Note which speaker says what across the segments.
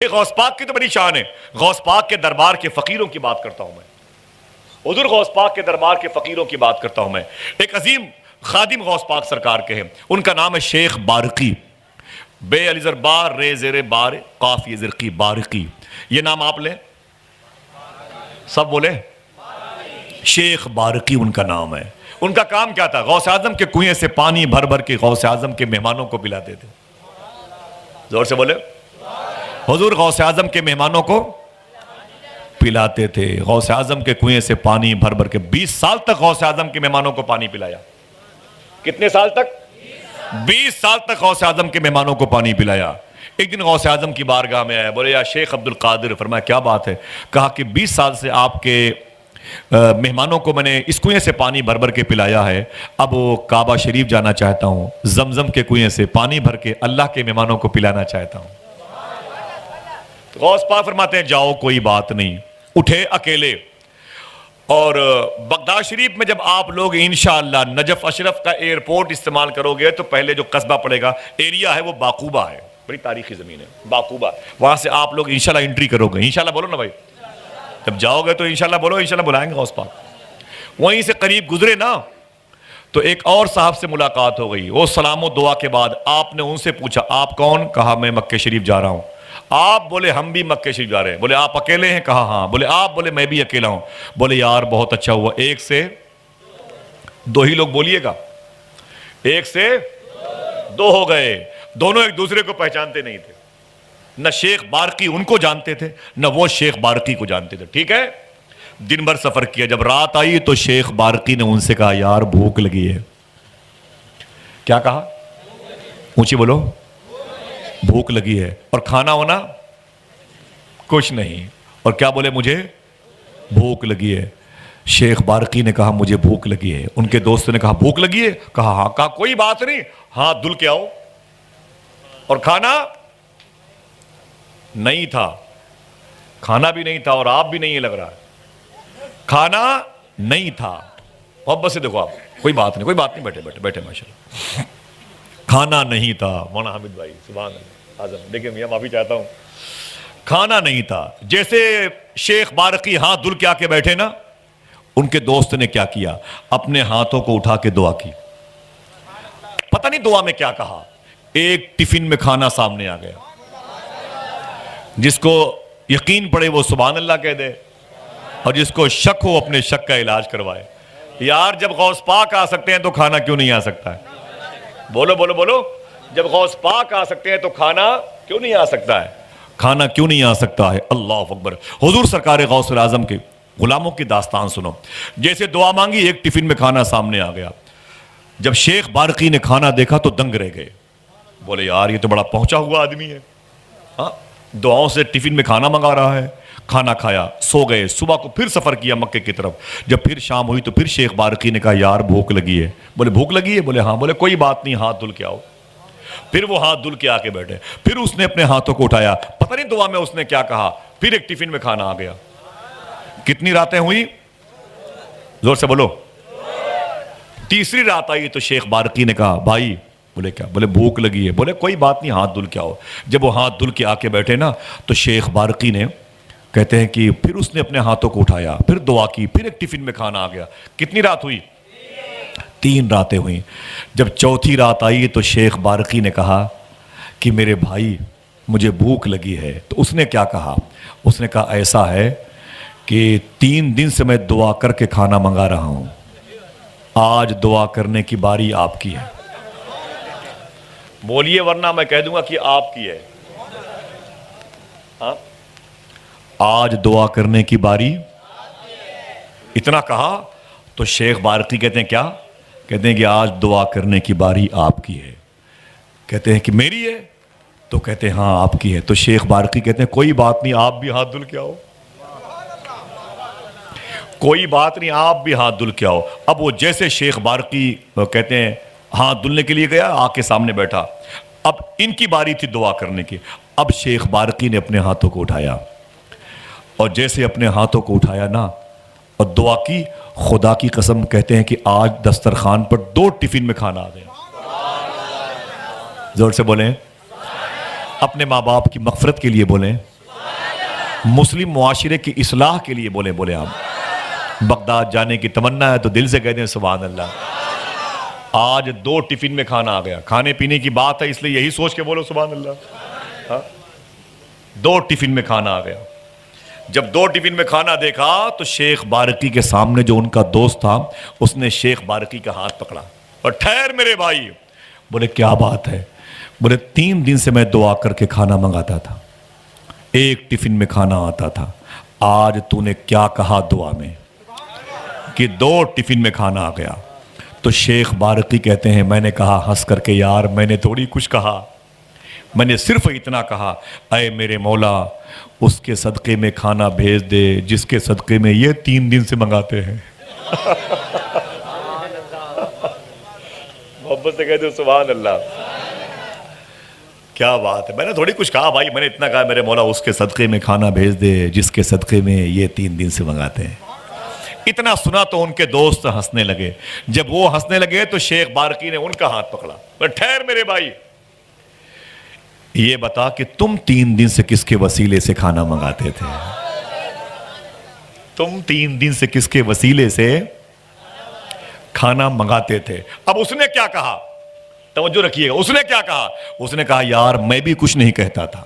Speaker 1: غوث پاک کی تو بڑی شان ہے. غوث پاک کے دربار کے فقیروں کی بات کرتا ہوں میں. حضور غوث پاک کے دربار کے فقیروں کی بات کرتا ہوں میں. ایک عظیم خادم غوث پاک سرکار کے ہیں, ان کا نام ہے شیخ بارقی. بے علی زر بار رے زیر بار قاف یہ زرقی بارقی. یہ نام آپ لیں, سب بولے شیخ بارقی ان کا نام ہے. ان کا کام کیا تھا؟ غوث اعظم کے کنویں سے پانی بھر بھر کے غوث اعظم کے مہمانوں کو پلاتے تھے. زور سے بولے. حضور غوث اعظم کے مہمانوں کو پلاتے تھے. غوث اعظم کے کنویں سے پانی بھر بھر کے 20 سال تک غوث اعظم کے مہمانوں کو پانی پلایا. کتنے سال تک؟ 20 سال تک غوث اعظم کے مہمانوں کو پانی پلایا. ایک دن غوث اعظم کی بارگاہ میں آیا, بولے یا شیخ عبد القادر. فرمایا کیا بات ہے؟ کہا کہ 20 سال سے آپ کے مہمانوں کو میں نے اس کنویں سے پانی بھر بھر کے پلایا ہے, اب وہ کعبہ شریف جانا چاہتا ہوں, زمزم کے کنویں سے پانی بھر کے اللہ کے مہمانوں کو پلانا چاہتا ہوں. غوث پاک فرماتے ہیں جاؤ کوئی بات نہیں. اٹھے اکیلے, اور بغداد شریف میں جب آپ لوگ انشاءاللہ نجف اشرف کا ایئرپورٹ استعمال کرو گے تو پہلے جو قصبہ پڑے گا, ایریا ہے, وہ باقوبہ ہے. بڑی تاریخی زمین ہے باقوبہ. وہاں سے آپ لوگ انشاءاللہ انٹری کرو گے. انشاءاللہ بولو نا بھائی, جب جاؤ گے تو انشاءاللہ بولو, انشاءاللہ بلائیں گے غوث پاک. وہیں سے قریب گزرے نا تو ایک اور صاحب سے ملاقات ہو گئی. وہ سلام و دعا کے بعد آپ نے ان سے پوچھا آپ کون؟ کہا میں مکہ شریف جا رہا ہوں. آپ بولے ہم بھی مکہ شریف جا رہے ہیں. بولے آپ اکیلے ہیں؟ کہا ہاں. بولے آپ؟ بولے میں بھی اکیلا ہوں. بولے یار بہت اچھا ہوا, ایک سے دو ہی لوگ بولیے گا, ایک سے دو ہو گئے. دونوں ایک دوسرے کو پہچانتے نہیں تھے. نہ شیخ بارقی ان کو جانتے تھے, نہ وہ شیخ بارقی کو جانتے تھے. ٹھیک ہے, دن بھر سفر کیا. جب رات آئی تو شیخ بارقی نے ان سے کہا یار بھوک لگی ہے. کیا کہا؟ اونچی بولو. بھوک لگی ہے. اور کھانا ہونا کچھ نہیں. اور کیا بولے؟ مجھے بھوک لگی ہے. شیخ بارقی نے کہا مجھے بھوک لگی ہے. ان کے دوست نے کہا بھوک لگی ہے؟ کہا ہاں. کہا کوئی بات نہیں, ہاتھ دھل کے آؤ. اور کھانا نہیں تھا. کھانا بھی نہیں تھا اور آپ بھی نہیں لگ رہا. کھانا نہیں تھا. محبت سے دیکھو آپ, کوئی بات نہیں, کوئی بات نہیں, بیٹھے بیٹھے بیٹھے ماشاءاللہ. کھانا نہیں تھا. مولانا حامد بھائی سبحان اللہ اعظم. دیکھیں میں معافی چاہتا ہوں. کھانا نہیں تھا. جیسے شیخ بارقی ہاتھ دھل کے آ کے بیٹھے نا, ان کے دوست نے کیا کیا؟ اپنے ہاتھوں کو اٹھا کے دعا کی. پتہ نہیں دعا میں کیا کہا. ایک ٹفن میں کھانا سامنے آ گیا. جس کو یقین پڑے وہ سبحان اللہ کہہ دے, اور جس کو شک ہو اپنے شک کا علاج کروائے. یار جب غوث پاک آ سکتے ہیں تو کھانا کیوں نہیں آ سکتا ہے؟ بولو بولو بولو. جب غوث پاک آ سکتے ہیں تو کھانا کیوں نہیں آ سکتا ہے؟ کھانا کیوں نہیں آ سکتا ہے؟ اللہ اکبر. حضور سرکار غوث اعظم کے غلاموں کی داستان سنو. جیسے دعا مانگی, ایک ٹفن میں کھانا سامنے آ گیا. جب شیخ بارقی نے کھانا دیکھا تو دنگ رہ گئے. بولے یار یہ تو بڑا پہنچا ہوا آدمی ہے, ہاں دعاؤں سے ٹفن میں کھانا منگا رہا ہے. کھانا کھایا, سو گئے. صبح کو پھر سفر کیا مکے کی طرف. جب پھر شام ہوئی تو پھر شیخ بارقی نے کہا یار بھوک لگی ہے. بولے بھوک لگی ہے؟ بولے ہاں. بولے کوئی بات نہیں, ہاتھ دھل کے آؤ. پھر وہ ہاتھ دھل کے آ کے بیٹھے. پھر اس نے اپنے ہاتھوں کو اٹھایا. پتہ نہیں دعا میں اس نے کیا کہا. پھر ایک ٹفن میں کھانا آ گیا. کتنی راتیں ہوئی؟ زور سے بولو. تیسری رات آئی تو شیخ بارقی نے کہا بھائی. بولے کیا؟ بولے بھوک لگی ہے. بولے کوئی بات نہیں, ہاتھ دھل کے آؤ. جب وہ ہاتھ دھل کے آ کے بیٹھے نا تو شیخ بارقی نے کہتے ہیں کہ پھر اس نے اپنے ہاتھوں کو اٹھایا, پھر دعا کی, پھر ایک ٹفن میں کھانا آ گیا. کتنی رات ہوئی؟ 3 راتیں ہوئیں. جب چوتھی رات آئی تو شیخ بارقی نے کہا کہ میرے بھائی مجھے بھوک لگی ہے. تو اس نے کیا کہا؟ اس نے کہا ایسا ہے کہ 3 دن سے میں دعا کر کے کھانا منگا رہا ہوں, آج دعا کرنے کی باری آپ کی ہے. بولیے ورنہ میں کہہ دوں گا کہ آپ کی ہے. ہاں آج دعا کرنے کی باری. اتنا کہا تو شیخ بارقی کہتے ہیں کیا؟ کہتے ہیں کہ آج دعا کرنے کی باری آپ کی ہے. کہتے ہیں کہ میری ہے؟ تو کہتے ہیں ہاں آپ کی ہے. تو شیخ بارقی کہتے ہیں کوئی بات نہیں, آپ بھی ہاتھ دھل کے آؤ. کوئی بات نہیں, آپ بھی ہاتھ دھل کے آؤ. اب وہ جیسے شیخ بارقی کہتے ہیں ہاتھ دھلنے کے لیے گیا, آ کے سامنے بیٹھا. اب ان کی باری تھی دعا کرنے کی. اب شیخ بارقی نے اپنے ہاتھوں کو اٹھایا, اور جیسے اپنے ہاتھوں کو اٹھایا نا اور دعا کی, خدا کی قسم کہتے ہیں کہ آج دسترخوان پر 2 ٹفن میں کھانا آ گیا. زور سے بولیں. اپنے ماں باپ کی مغفرت کے لیے بولیں، مسلم معاشرے کی اصلاح کے لیے بولیں آپ۔ بغداد جانے کی تمنا ہے تو دل سے کہہ دیں سبحان اللہ۔ آج 2 ٹفن میں کھانا آ گیا، کھانے پینے کی بات ہے اس لیے یہی سوچ کے بولو سبحان اللہ۔ 2 ٹفن میں کھانا آ گیا۔ جب 2 ٹفن میں کھانا دیکھا تو شیخ بارقی کے سامنے جو ان کا دوست تھا اس نے شیخ بارقی کا ہاتھ پکڑا اور ٹھہر میرے بھائی۔ بولے کیا بات ہے؟ بولے 3 دن سے میں دعا کر کے کھانا منگاتا تھا، 1 ٹفن میں کھانا آتا تھا، آج تو نے کیا کہا دعا میں کہ 2 ٹفن میں کھانا آ گیا؟ تو شیخ بارقی کہتے ہیں میں نے کہا ہنس کر کے یار میں نے تھوڑی کچھ کہا، میں نے صرف اتنا کہا اے میرے مولا اس کے صدقے میں کھانا بھیج دے جس کے صدقے میں یہ 3 دن سے منگاتے ہیں۔ محبت سے کہتے ہو سبحان اللہ۔ کیا بات ہے، میں نے تھوڑی کچھ کہا بھائی، میں نے اتنا کہا میرے مولا اس کے صدقے میں کھانا بھیج دے جس کے صدقے میں یہ 3 دن سے منگاتے ہیں۔ اتنا سنا تو ان کے دوست ہنسنے لگے۔ جب وہ ہنسنے لگے تو شیخ بارقی نے ان کا ہاتھ پکڑا، ٹھہر میرے بھائی، یہ بتا کہ تم 3 دن سے کس کے وسیلے سے کھانا منگاتے تھے؟ تم 3 دن سے کس کے وسیلے سے کھانا منگاتے تھے؟ اب اس نے کیا کہا؟ توجہ رکھیے گا، اس نے کیا کہا؟ اس نے کہا یار میں بھی کچھ نہیں کہتا تھا،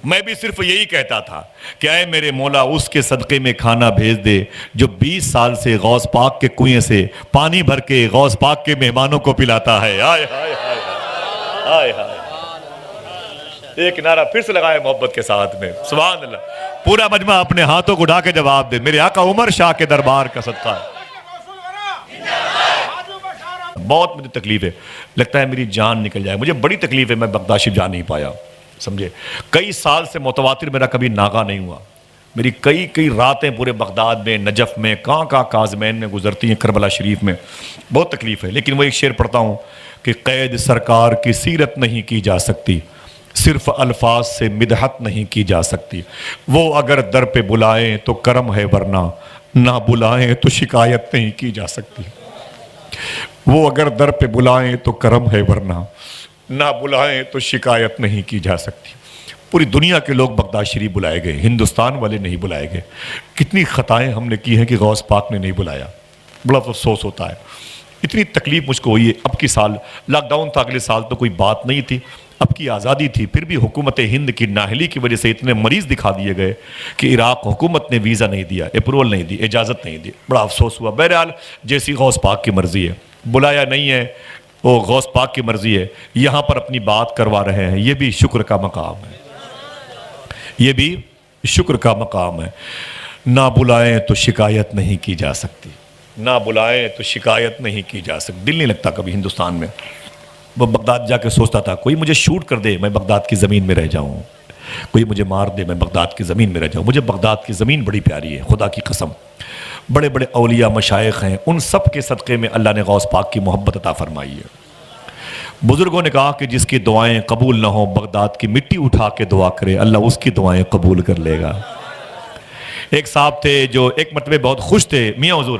Speaker 1: میں بھی صرف یہی کہتا تھا کہ اے میرے مولا اس کے صدقے میں کھانا بھیج دے جو 20 سال سے غوث پاک کے کنویں سے پانی بھر کے غوث پاک کے مہمانوں کو پلاتا ہے۔ آئے ہائے ہائے ہائے ہائے۔ ایک نعرہ پھر سے لگائے محبت کے ساتھ میں سبحان اللہ۔ پورا مجمع اپنے ہاتھوں کو اٹھا کے جواب دے میرے آقا عمر شاہ کے دربار کا صدقہ ہے۔ بہت مجھے تکلیف ہے، لگتا ہے میری جان نکل جائے، مجھے بڑی تکلیف ہے، میں بغداد شریف جا نہیں پایا، سمجھے؟ کئی سال سے متواتر میرا کبھی ناغہ نہیں ہوا، میری کئی راتیں پورے بغداد میں، نجف میں، کہاں کاظمین میں گزرتی ہیں، کربلا شریف میں، بہت تکلیف ہے۔ لیکن وہ ایک شعر پڑھتا ہوں کہ قید سرکار کی سیرت نہیں کی جا سکتی، صرف الفاظ سے مدحت نہیں کی جا سکتی، وہ اگر در پہ بلائیں تو کرم ہے ورنہ نہ بلائیں تو شکایت نہیں کی جا سکتی، وہ اگر در پہ بلائیں تو کرم ہے ورنہ نہ بلائیں تو شکایت نہیں کی جا سکتی۔ پوری دنیا کے لوگ بغداد شریف بلائے گئے، ہندوستان والے نہیں بلائے گئے۔ کتنی خطائیں ہم نے کی ہیں کہ غوث پاک نے نہیں بلایا، بڑا افسوس ہوتا ہے۔ اتنی تکلیف مجھ کو ہوئی ہے۔ اب کی سال لاک ڈاؤن تھا، اگلے سال تو کوئی بات نہیں تھی، اب کی آزادی تھی، پھر بھی حکومت ہند کی نااہلی کی وجہ سے اتنے مریض دکھا دیے گئے کہ عراق حکومت نے ویزا نہیں دیا، اپروول نہیں دی، اجازت نہیں دی، بڑا افسوس ہوا۔ بہرحال جیسی غوث پاک کی مرضی ہے، بلایا نہیں ہے، وہ غوث پاک کی مرضی ہے، یہاں پر اپنی بات کروا رہے ہیں، یہ بھی شکر کا مقام ہے، یہ بھی شکر کا مقام ہے۔ نہ بلائیں تو شکایت نہیں کی جا سکتی، نہ بلائیں تو شکایت نہیں کی جا سکتی۔ دل نہیں لگتا کبھی ہندوستان میں۔ وہ بغداد جا کے سوچتا تھا کوئی مجھے شوٹ کر دے میں بغداد کی زمین میں رہ جاؤں، کوئی مجھے مار دے میں بغداد کی زمین میں رہ جاؤں۔ مجھے بغداد کی زمین بڑی پیاری ہے، خدا کی قسم۔ بڑے بڑے اولیاء مشائخ ہیں، ان سب کے صدقے میں اللہ نے غوث پاک کی محبت عطا فرمائی ہے۔ بزرگوں نے کہا کہ جس کی دعائیں قبول نہ ہوں بغداد کی مٹی اٹھا کے دعا کرے، اللہ اس کی دعائیں قبول کر لے گا۔ ایک صاحب تھے جو ایک مرتبہ بہت خوش تھے، میاں حضور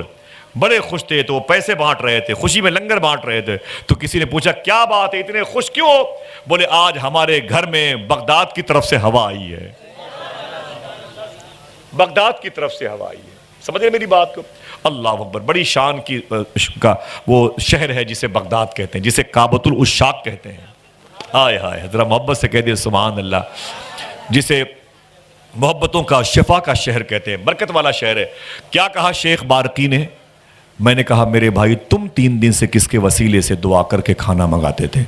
Speaker 1: بڑے خوش تھے، تو وہ پیسے بانٹ رہے تھے، خوشی میں لنگر بانٹ رہے تھے، تو کسی نے پوچھا کیا بات ہے اتنے خوش کیوں؟ بولے آج ہمارے گھر میں بغداد کی طرف سے ہوا آئی ہے، بغداد کی طرف سے ہوا آئی ہے۔ سمجھ رہے میری بات کو؟ اللہ اکبر۔ بڑی شان کی کا وہ شہر ہے جسے بغداد کہتے ہیں، جسے کعبۃ العشاق کہتے ہیں۔ آئے ہائے، ذرا محبت سے کہہ دے سبحان اللہ۔ جسے محبتوں کا شفا کا شہر کہتے ہیں، برکت والا شہر ہے۔ کیا کہا شیخ بارقی نے؟ میں نے کہا میرے بھائی تم 3 دن سے کس کے وسیلے سے دعا کر کے کھانا منگاتے تھے؟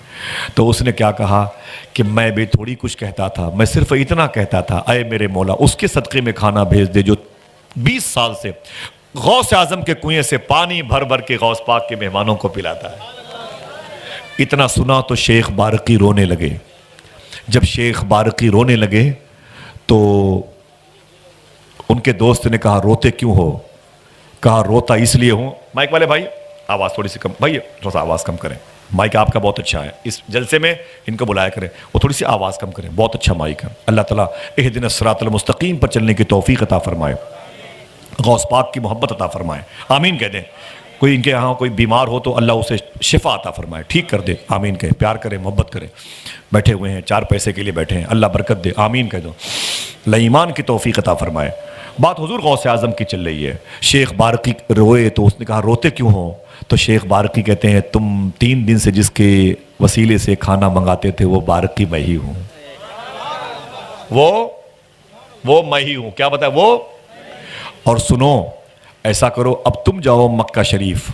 Speaker 1: تو اس نے کیا کہا کہ میں بھی تھوڑی کچھ کہتا تھا، میں صرف اتنا کہتا تھا اے میرے مولا اس کے صدقے میں کھانا بھیج دے جو 20 سال سے غوث اعظم کے کنویں سے پانی بھر بھر کے غوث پاک کے مہمانوں کو پلاتا ہے۔ اتنا سنا تو شیخ بارقی رونے لگے۔ جب شیخ بارقی رونے لگے تو ان کے دوست نے کہا روتے کیوں ہو؟ کہا روتا اس لیے ہوں۔ مائک والے بھائی آواز تھوڑی سی کم، بھائی تھوڑا سا آواز کم کریں، مائک آپ کا بہت اچھا ہے، اس جلسے میں ان کو بلایا کریں، وہ تھوڑی سی آواز کم کریں، بہت اچھا مائک ہے۔ اللہ تعالیٰ اہدنا الصراط المستقیم پر چلنے کی توفیق عطا فرمائے، غوث پاک کی محبت عطا فرمائے، آمین کہہ دیں۔ کوئی ان کے یہاں کوئی بیمار ہو تو اللہ اسے شفا عطا فرمائے، ٹھیک کر دے، آمین کہے، پیار کرے، محبت کرے، بیٹھے ہوئے ہیں 4 پیسے کے لیے بیٹھے ہیں، اللہ برکت دے، آمین کہہ دو، اللہ ایمان کی توفیق عطا فرمائے۔ بات حضور غوث اعظم کی چل رہی ہے۔ شیخ بارقی روئے تو اس نے کہا روتے کیوں ہو؟ تو شیخ بارقی کہتے ہیں تم 3 دن سے جس کے وسیلے سے کھانا منگاتے تھے وہ بارقی میں ہی ہوں، وہ میں ہی ہوں، کیا بتا ہے وہ؟ اور سنو، ایسا کرو اب تم جاؤ مکہ شریف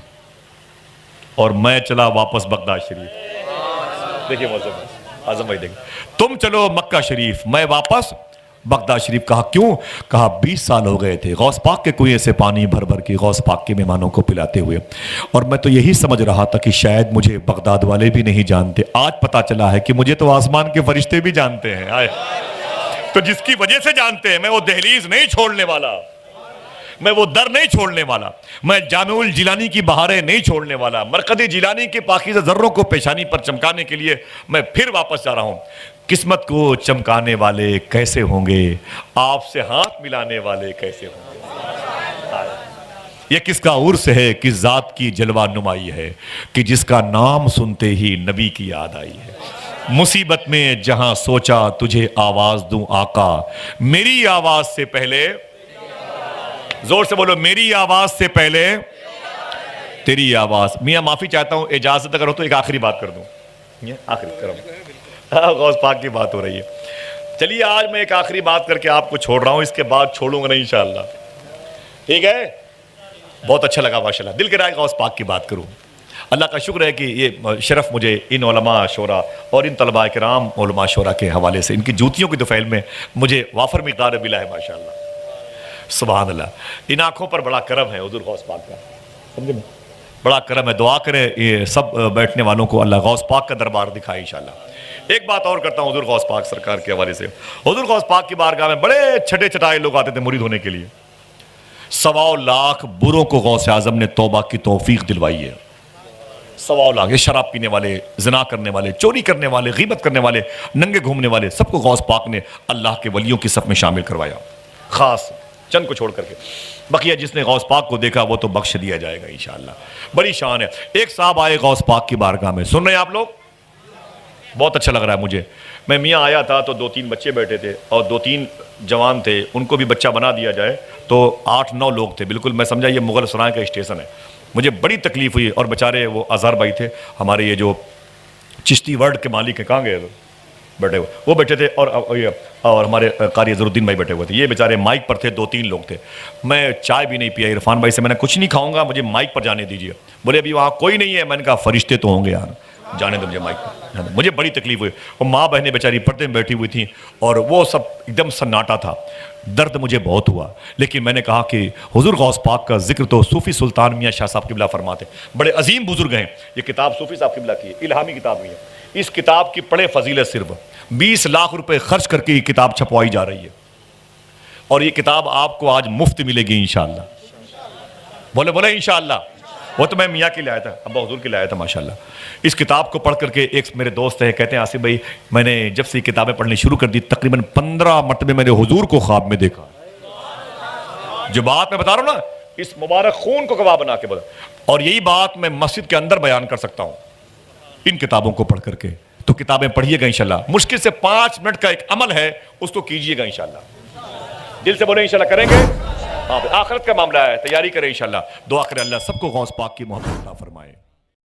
Speaker 1: اور میں چلا واپس بغداد شریف۔ دیکھیں اعظم بھائی، دیکھیں، تم چلو مکہ شریف، میں واپس بغداد شریف۔ کہا کیوں؟ کہا 20 سال ہو گئے تھے غوث پاک کے کنویں سے پانی بھر بھر کے غوث پاک کے مہمانوں کو پلاتے ہوئے، اور میں تو یہی سمجھ رہا تھا کہ شاید مجھے بغداد والے بھی نہیں جانتے، آج پتا چلا ہے کہ مجھے تو آسمان کے فرشتے بھی جانتے ہیں۔ آئے تو جس کی وجہ سے جانتے ہیں، میں وہ دہلیز نہیں چھوڑنے والا، میں وہ در نہیں چھوڑنے والا، میں جامع الجیلانی کی بہاریں نہیں چھوڑنے والا، مرقد جیلانی کے پاکیزہ ذروں کو پیشانی پر چمکانے کے لیے میں پھر واپس جا رہا ہوں۔ قسمت کو چمکانے والے کیسے ہوں گے، آپ سے ہاتھ ملانے والے کیسے ہوں گے؟ یہ کس کا عرس ہے، کس ذات کی جلوہ نمائی ہے کہ جس کا نام سنتے ہی نبی کی یاد آئی ہے۔ مصیبت میں جہاں سوچا تجھے آواز دوں آقا، میری آواز سے پہلے، زور سے بولو، میری آواز سے پہلے تیری آواز۔ میاں معافی چاہتا ہوں، اجازت اگر ہو تو ایک آخری بات کر دوں، یہ آخری کرم، غوث پاک کی بات ہو رہی ہے۔ چلیے آج میں ایک آخری بات کر کے آپ کو چھوڑ رہا ہوں، اس کے بعد چھوڑوں گا نہیں انشاءاللہ، ٹھیک ہے؟ بہت اچھا لگا ماشاءاللہ، دل کرا غوث پاک کی بات کروں۔ اللہ کا شکر ہے کہ یہ شرف مجھے ان علماء شورا اور ان طلباء کرام علماء شورا کے حوالے سے، ان کی جوتیوں کی دفعیل میں مجھے وافر مقدار ملا ہے ماشاءاللہ، سبحان اللہ۔ ان آنکھوں پر بڑا کرم ہے حضور غوث پاک کا، سمجھے میں؟ بڑا کرم ہے، دعا کریں یہ سب بیٹھنے والوں کو اللہ غوث پاک کا دربار دکھائے انشاءاللہ۔ ایک بات اور کرتا ہوں حضور غوث پاک سرکار کے حوالے سے۔ حضور غوث پاک کی بارگاہ میں بڑے چھٹے چھٹائے لوگ آتے تھے مرید ہونے کے لیے، 1.25 لاکھ بروں کو غوث اعظم نے توبہ کی توفیق دلوائی ہے۔ 1.25 لاکھ، یہ شراب پینے والے، زنا کرنے والے، چوری کرنے والے، غیبت کرنے والے، ننگے گھومنے والے، سب کو غوث پاک نے اللہ کے ولیوں کی صف میں شامل کروایا، خاص چند کو چھوڑ کر کے۔ بقیہ جس نے غوث پاک کو دیکھا وہ تو بخش دیا جائے گا انشاءاللہ۔ بڑی شان ہے۔ ایک صاحب آئے غوث پاک کی بارگاہ میں، سن رہے ہیں آپ لوگ؟ بہت اچھا لگ رہا ہے مجھے۔ میں میاں آیا تھا تو 2-3 بچے بیٹھے تھے اور 2-3 جوان تھے، ان کو بھی بچہ بنا دیا جائے تو 8-9 لوگ تھے، بالکل میں سمجھا یہ مغل سرائے کا اسٹیشن ہے۔ مجھے بڑی تکلیف ہوئی، اور بیچارے وہ اظہر بھائی تھے ہمارے، یہ جو چشتی ورلڈ کے مالک ہیں، کہاں گئے بیٹھے ہوئے، وہ بیٹھے تھے، اور ہمارے قاری اظہر الدین بھائی بیٹھے ہوئے تھے، یہ بیچارے مائک پر تھے، 2-3 لوگ تھے۔ میں چائے بھی نہیں پیا عرفان بھائی سے، میں نے کچھ نہیں کھاؤں گا، مجھے مائک پر جانے دیجیے۔ بولے ابھی وہاں کوئی نہیں ہے، میں نے کہا فرشتے تو ہوں گے یار، جانے دو مجھے مائک پر۔ مجھے بڑی تکلیف ہوئی، اور ماں بہنیں بیچاری پردے میں بیٹھی ہوئی تھیں، اور وہ سب ایک دم سناٹا تھا، درد مجھے بہت ہوا۔ لیکن میں نے کہا کہ حضور غوث پاک کا ذکر تو صوفی سلطان میاں شاہ صاحب قبلہ فرماتے، بڑے عظیم بزرگ ہیں، یہ کتاب صوفی صاحب قبلہ کی ہے، الہامی کتاب بھی ہے، اس کتاب کی پڑھے فضیلت صرف 20 لاکھ روپے خرچ کر کے یہ کتاب چھپوائی جا رہی ہے، اور یہ کتاب آپ کو آج مفت ملے گی انشاءاللہ۔ بولے بولے انشاءاللہ۔ وہ تو میں میاں کے لے آیا تھا، ابا حضور کے لے آیا تھا ماشاءاللہ۔ اس کتاب کو پڑھ کر کے ایک میرے دوست ہیں، کہتے ہیں آصف بھائی میں نے جب سے یہ کتابیں پڑھنی شروع کر دی تقریباً 15 مرتبہ میں نے حضور کو خواب میں دیکھا۔ جو بات میں بتا رہا ہوں نا، اس مبارک خون کو گواہ بنا کے بتا، اور یہی بات میں مسجد کے اندر بیان کر سکتا ہوں ان کتابوں کو پڑھ کر کے۔ تو کتابیں پڑھیے گا انشاءاللہ، مشکل سے 5 منٹ کا ایک عمل ہے، اس کو کیجئے گا انشاءاللہ، دل سے بولے انشاءاللہ کریں گے۔ آخرت کا معاملہ ہے، تیاری کریں انشاءاللہ، دعا کریں اللہ سب کو غوث پاک کی محبت عطا فرمائے۔